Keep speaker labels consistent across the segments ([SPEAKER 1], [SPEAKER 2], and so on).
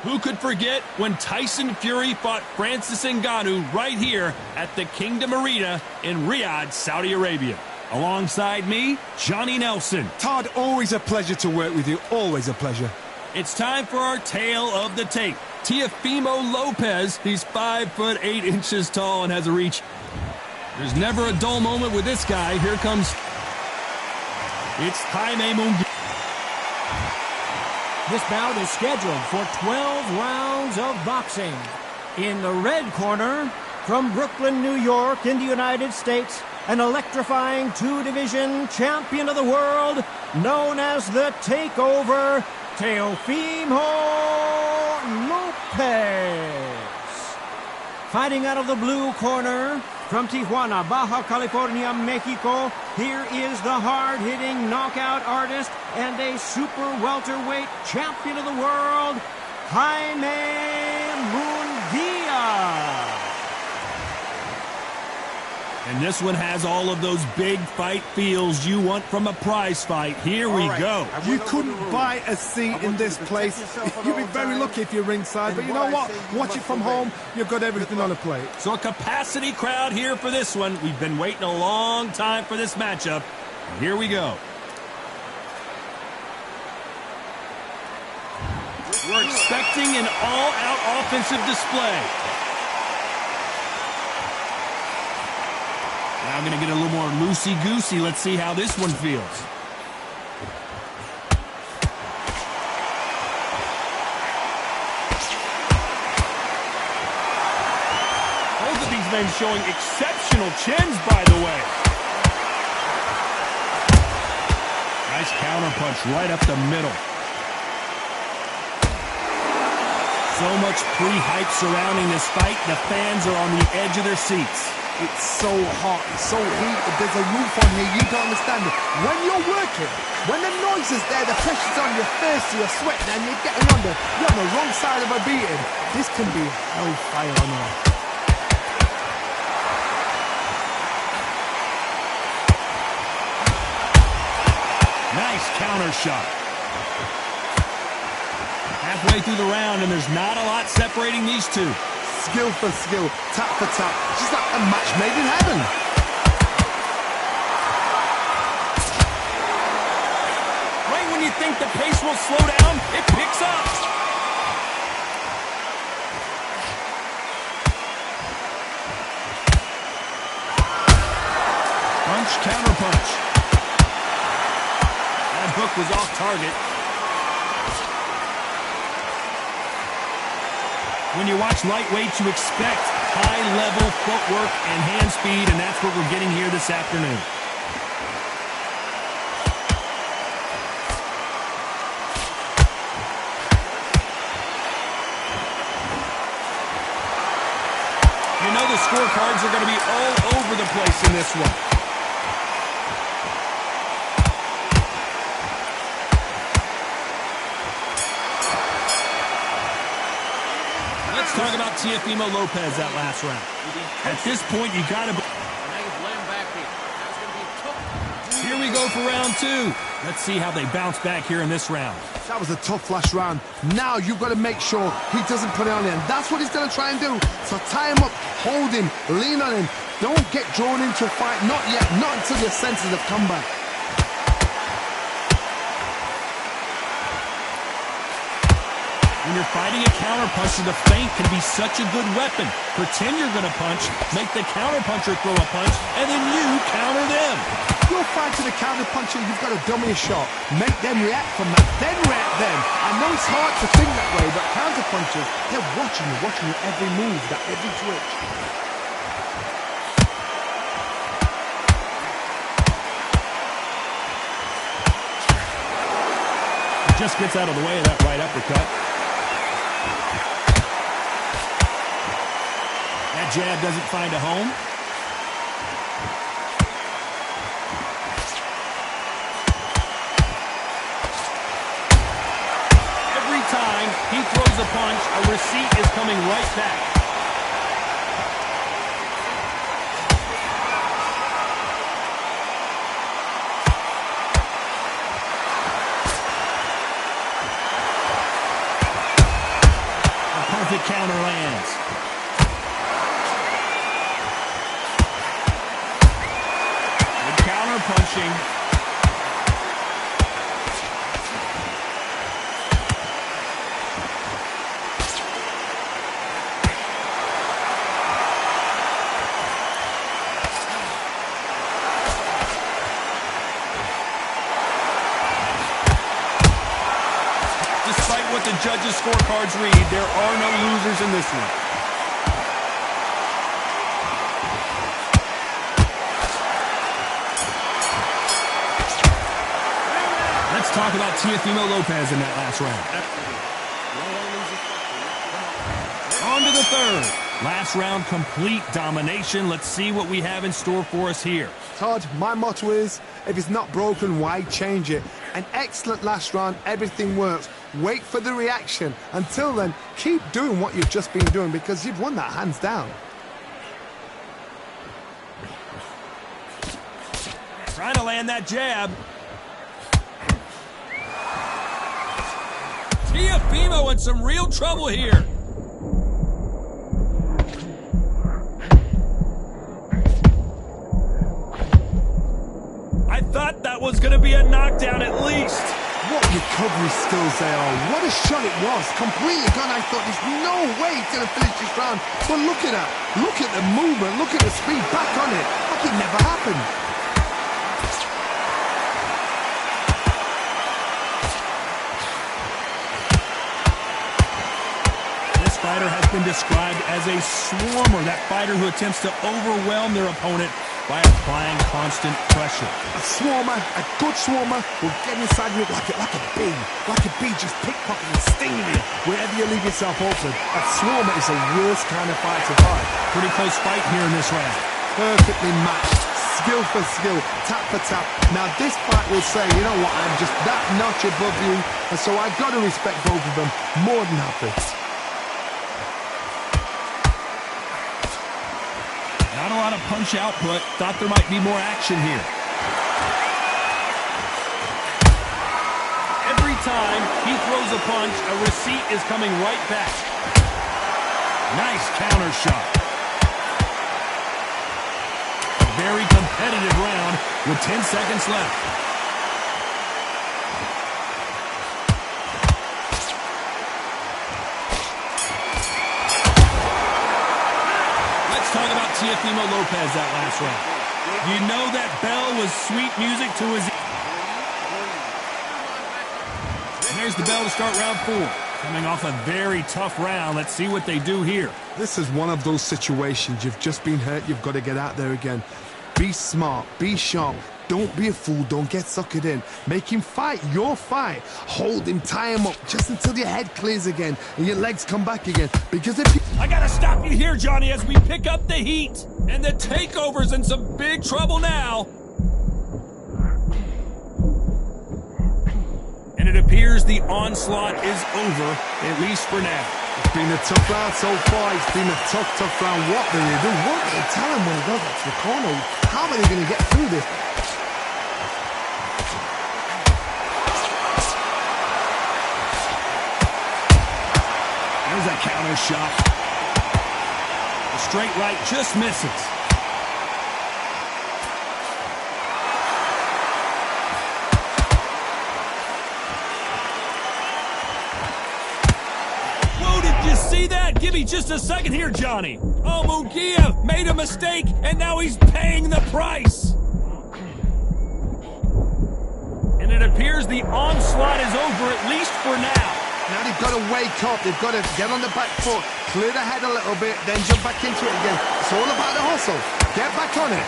[SPEAKER 1] Who could forget when Tyson Fury fought Francis Ngannou right here at the Kingdom Arena in Riyadh, Saudi Arabia? Alongside me, Johnny Nelson.
[SPEAKER 2] Todd, always a pleasure to work with you. Always a pleasure.
[SPEAKER 1] It's time for our tale of the tape. Teofimo Lopez, he's 5'8" tall and has a reach. There's never a dull moment with this guy. Here comes... It's Jaime Munguia.
[SPEAKER 3] This bout is scheduled for 12 rounds of boxing. In the red corner, from Brooklyn, New York, in the United States, an electrifying two-division champion of the world, known as the Takeover, Teofimo Lopez. Fighting out of the blue corner, from Tijuana, Baja California, Mexico, here is the hard-hitting knockout artist and a super welterweight champion of the world, Jaime Munguia.
[SPEAKER 1] And this one has all of those big fight feels you want from a prize fight. Here we go.
[SPEAKER 2] You couldn't buy a seat in this place. You'd be very lucky if you're ringside, but you know what? Watch it from home. You've got everything on a plate.
[SPEAKER 1] So a capacity crowd here for this one. We've been waiting a long time for this matchup. Here we go. We're expecting an all-out offensive display. Now going to get a little more loosey-goosey. Let's see how this one feels. Both of these men showing exceptional chins, by the way. Nice counter punch right up the middle. So much pre-hype surrounding this fight. The fans are on the edge of their seats.
[SPEAKER 2] It's so hot, it's so heated, there's a roof on here, you don't understand it. When you're working, when the noise is there, the pressure's on, you're thirsty, you're sweating, and you're getting under, you're on the wrong side of a beating. This can be hellfire on earth.
[SPEAKER 1] Nice counter shot. Halfway through the round, and there's not a lot separating these two.
[SPEAKER 2] Skill for skill, tap for tap, just like a match made in heaven.
[SPEAKER 1] Right when you think the pace will slow down, it picks up. Punch, counter punch. That hook was off target. When you watch lightweights, you expect high-level footwork and hand speed, and that's what we're getting here this afternoon. You know the scorecards are going to be all over the place in this one. Talk about Teofimo Lopez that last round. At this point, you got to... Here we go for round two. Let's see how they bounce back here in this round.
[SPEAKER 2] That was a tough last round. Now you've got to make sure he doesn't put it on him. That's what he's going to try and do. So tie him up, hold him, lean on him. Don't get drawn into a fight. Not yet. Not until your senses have come back.
[SPEAKER 1] When you're fighting a counterpuncher, the feint can be such a good weapon. Pretend you're going to punch, make the counterpuncher throw a punch, and then you counter them.
[SPEAKER 2] You're fighting a counterpuncher, you've got to dummy a shot. Make them react from that, then react them. I know it's hard to think that way, but counterpunchers, they're watching your every move, that every twitch.
[SPEAKER 1] He just gets out of the way of that right uppercut. That jab doesn't find a home. Every time he throws a punch, a receipt is coming right back. punching. Despite what the judges' scorecards read, there are no losers in this one. Let's talk about Teofimo Lopez in that last round. On to the third. Last round, complete domination. Let's see what we have in store for us here.
[SPEAKER 2] Todd, my motto is, if it's not broken, why change it? An excellent last round, everything works. Wait for the reaction. Until then, keep doing what you've just been doing because you've won that hands down.
[SPEAKER 1] Trying to land that jab. Teofimo in some real trouble here. I thought that was going to be a knockdown at least.
[SPEAKER 2] What recovery skills they are. What a shot it was. Completely gone. I thought there's no way he's going to finish this round. But look at that. Look at the movement. Look at the speed. Back on it. Like it never happened.
[SPEAKER 1] This fighter has been described as a swarmer. That fighter who attempts to overwhelm their opponent by applying constant pressure.
[SPEAKER 2] A swarmer, a good swarmer, will get inside you like a bee just pickpocketing, stinging you wherever you leave yourself open. A swarmer is the worst kind of fight to fight.
[SPEAKER 1] Pretty close fight here in this round.
[SPEAKER 2] Perfectly matched, skill for skill, tap for tap. Now this fight will say, you know what, I'm just that notch above you, and so I've got to respect both of them more than happy.
[SPEAKER 1] Not a lot of punch output. Thought there might be more action here. Every time he throws a punch, a receipt is coming right back. Nice counter shot. A very competitive round with 10 seconds left. Talk about Teofimo Lopez that last round. You know that bell was sweet music to his ears. And there's the bell to start round 4. Coming off a very tough round. Let's see what they do here.
[SPEAKER 2] This is one of those situations. You've just been hurt. You've got to get out there again. Be smart. Be sharp. Don't be a fool. Don't get suckered in. Make him fight your fight. Hold him, tie him up, just until your head clears again and your legs come back again. Because if you...
[SPEAKER 1] I gotta stop you here, Johnny, as we pick up the heat. And the takeover's in some big trouble now. And it appears the onslaught is over, at least for now.
[SPEAKER 2] It's been a tough round so far. It's been a tough round. What do they do? What do they tell him when he goes up to the corner? How are they going to get through this?
[SPEAKER 1] There's a counter shot. The straight right just misses. Whoa, did you see that? Give me just a second here, Johnny. Oh, Munguia made a mistake, and now he's paying the price. And it appears the onslaught is over, at least for now.
[SPEAKER 2] Now they've got to wake up. They've got to get on the back foot, clear the head a little bit, then jump back into it again. It's all about the hustle. Get back on it.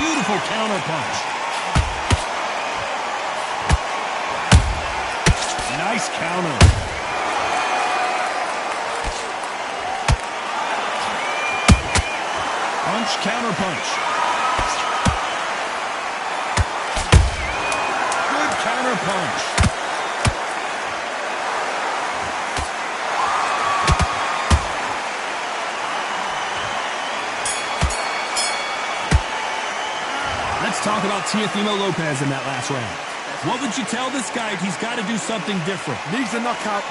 [SPEAKER 1] Beautiful counter punch. Nice counter. Punch, counter punch. Counter punch. Let's talk about Teofimo Lopez in that last round. What would you tell this guy if he's got to do something different?
[SPEAKER 2] Needs a knockout.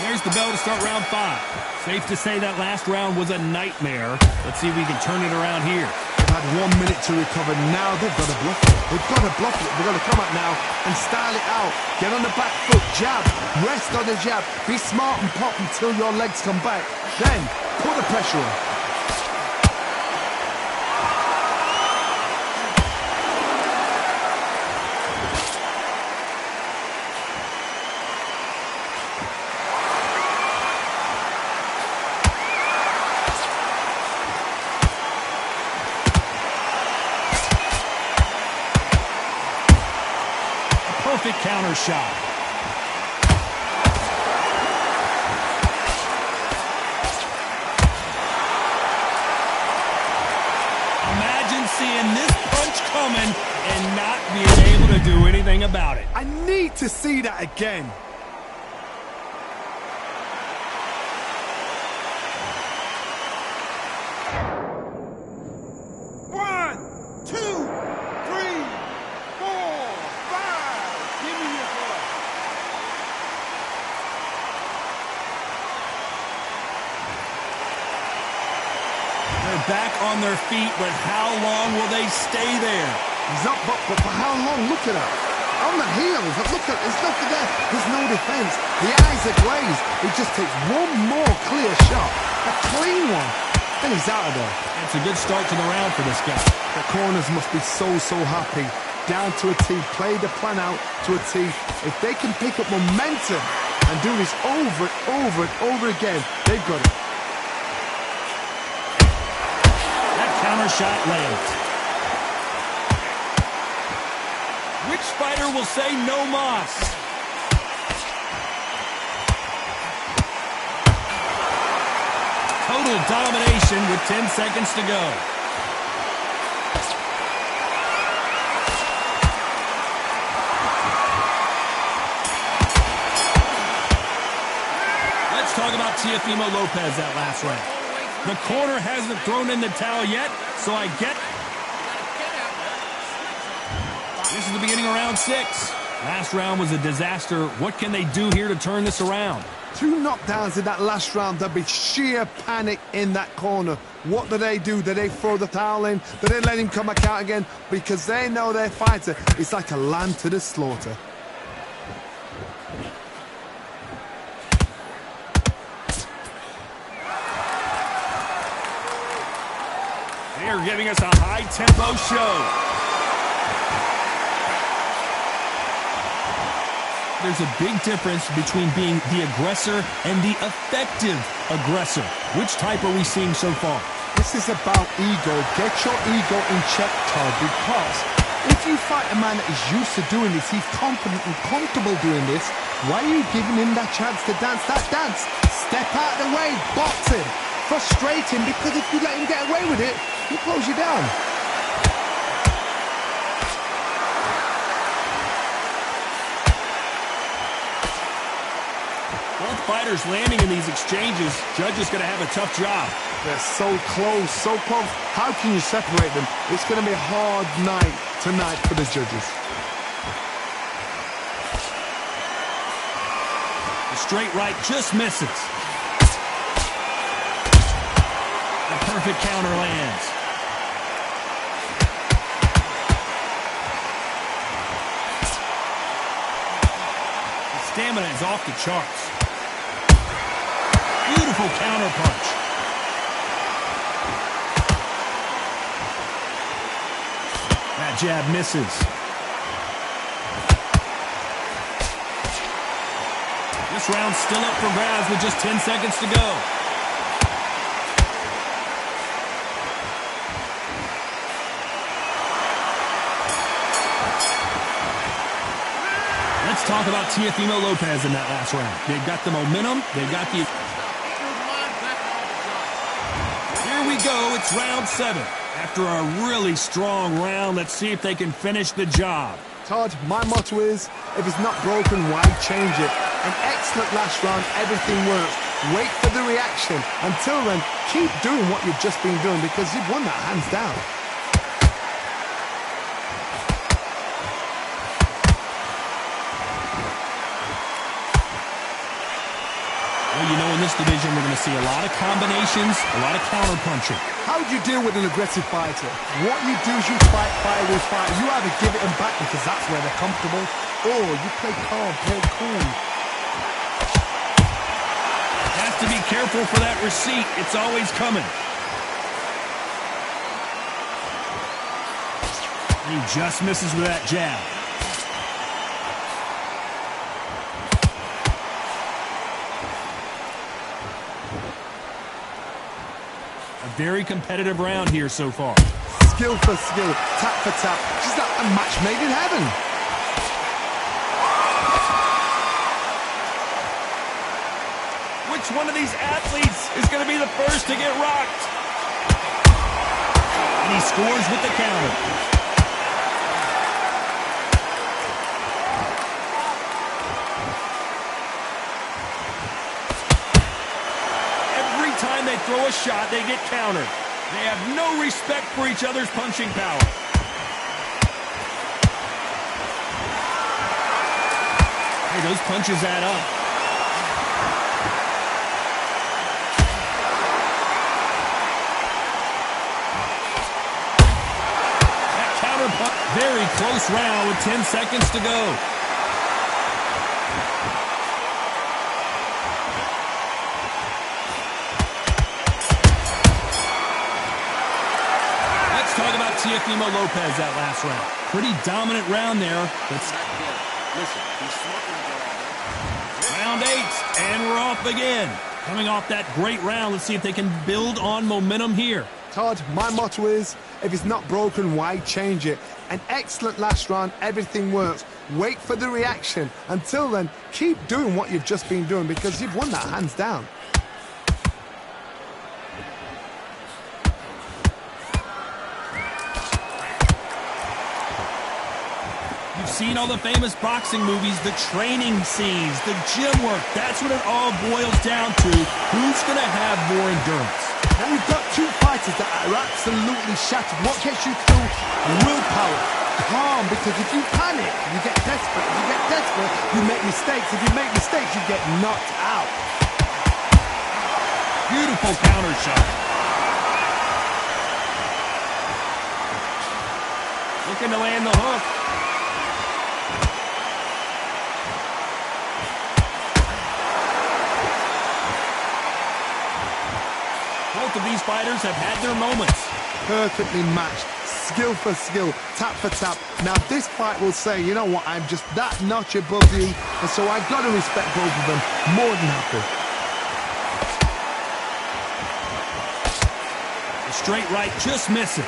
[SPEAKER 1] There's the bell to start round 5. Safe to say that last round was a nightmare. Let's see if we can turn it around here.
[SPEAKER 2] They've had 1 minute to recover. Now they've got to bluff it. They've got to bluff it. They've got to come up now and style it out. Get on the back foot, jab, rest on the jab. Be smart and pop until your legs come back. Then put the pressure on.
[SPEAKER 1] Perfect counter shot. Imagine seeing this punch coming and not being able to do anything about it.
[SPEAKER 2] I need to see that again.
[SPEAKER 1] Back on their feet, but how long will they stay there?
[SPEAKER 2] He's up, but for how long? Look at that. On the heels, look at, there's nothing there. There's no defense. The eyes are glazed. It just takes one more clear shot. A clean one. And he's out of there.
[SPEAKER 1] It's a good start to the round for this guy.
[SPEAKER 2] The corners must be so happy. Down to a T, play the plan out to a T. If they can pick up momentum and do this over and over again, they've got it.
[SPEAKER 1] Counter shot lands. Which fighter will say no mas? Total domination with 10 seconds to go. Let's talk about Teofimo Lopez that last round. The corner hasn't thrown in the towel yet, so I get... This is the beginning of round 6. Last round was a disaster. What can they do here to turn this around?
[SPEAKER 2] 2 knockdowns in that last round. There'll be sheer panic in that corner. What do? Do they throw the towel in? Do they let him come back out again? Because they know their fighter is like a lamb to the slaughter.
[SPEAKER 1] They're giving us a high-tempo show. There's a big difference between being the aggressor and the effective aggressor. Which type are we seeing so far?
[SPEAKER 2] This is about ego. Get your ego in check, Todd, because if you fight a man that is used to doing this, he's confident and comfortable doing this, why are you giving him that chance to dance that dance? Step out of the way, box him. Frustrate him, because if you let him get away with it, he'll close you down.
[SPEAKER 1] Both fighters landing in these exchanges. Judge is going to have a tough job.
[SPEAKER 2] They're so close, so close. How can you separate them? It's going to be a hard night tonight for the judges.
[SPEAKER 1] The straight right just misses. The perfect counter lands. The stamina is off the charts. Beautiful counter punch. That jab misses. This round's still up for grabs with just 10 seconds to go. Let's talk about Teofimo Lopez in that last round. They've got the momentum. They've got the... Here we go. It's round 7. After a really strong round, let's see if they can finish the job.
[SPEAKER 2] Todd, my motto is, if it's not broken, why change it? An excellent last round. Everything works. Wait for the reaction. Until then, keep doing what you've just been doing because you've won that hands down.
[SPEAKER 1] this division, we're going to see a lot of combinations, a lot of counter-punching.
[SPEAKER 2] How do you deal with an aggressive fighter? What you do is you fight fire with fire. You either give it them back because that's where they're comfortable, or you play calm, play cool.
[SPEAKER 1] Has to be careful for that receipt. It's always coming. He just misses with that jab. A very competitive round here so far.
[SPEAKER 2] Skill for skill, tap for tap. Just like a match made in heaven.
[SPEAKER 1] Which one of these athletes is going to be the first to get rocked? And he scores with the counter. Time they throw a shot, they get countered. They have no respect for each other's punching power. Hey, those punches add up. That counter punch, very close round with 10 seconds to go. Talk about Teofimo Lopez that last round. Pretty dominant round there. Round 8, and we're off again. Coming off that great round, let's see if they can build on momentum here.
[SPEAKER 2] Todd, my motto is, if it's not broken, why change it? An excellent last round, everything works. Wait for the reaction. Until then, keep doing what you've just been doing because you've won that hands down.
[SPEAKER 1] Seen all the famous boxing movies, the training scenes, the gym work. That's what it all boils down to. Who's going to have more endurance?
[SPEAKER 2] And we've got two fighters that are absolutely shattered. What gets you through? Willpower. Calm, because if you panic, you get desperate. If you get desperate, you make mistakes. If you make mistakes, you get knocked out.
[SPEAKER 1] Beautiful counter shot. Looking to land the hook. Both of these fighters have had their moments.
[SPEAKER 2] Perfectly matched, skill for skill, tap for tap. Now this fight will say, you know what, I'm just that notch above you, and so I got to respect both of them more than happy.
[SPEAKER 1] The straight right just misses.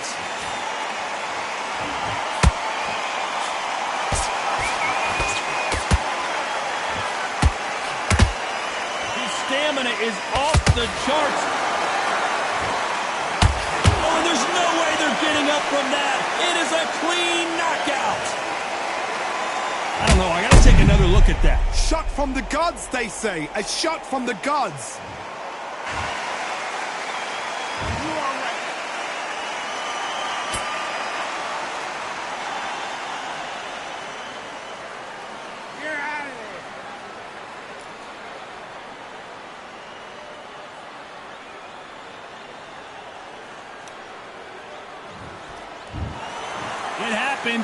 [SPEAKER 1] His stamina is off the charts. There's no way they're getting up from that. It is a clean knockout. I don't know. I got to take another look at that.
[SPEAKER 2] Shot from the gods, they say. A shot from the gods.
[SPEAKER 3] You're out of there.
[SPEAKER 1] It happened.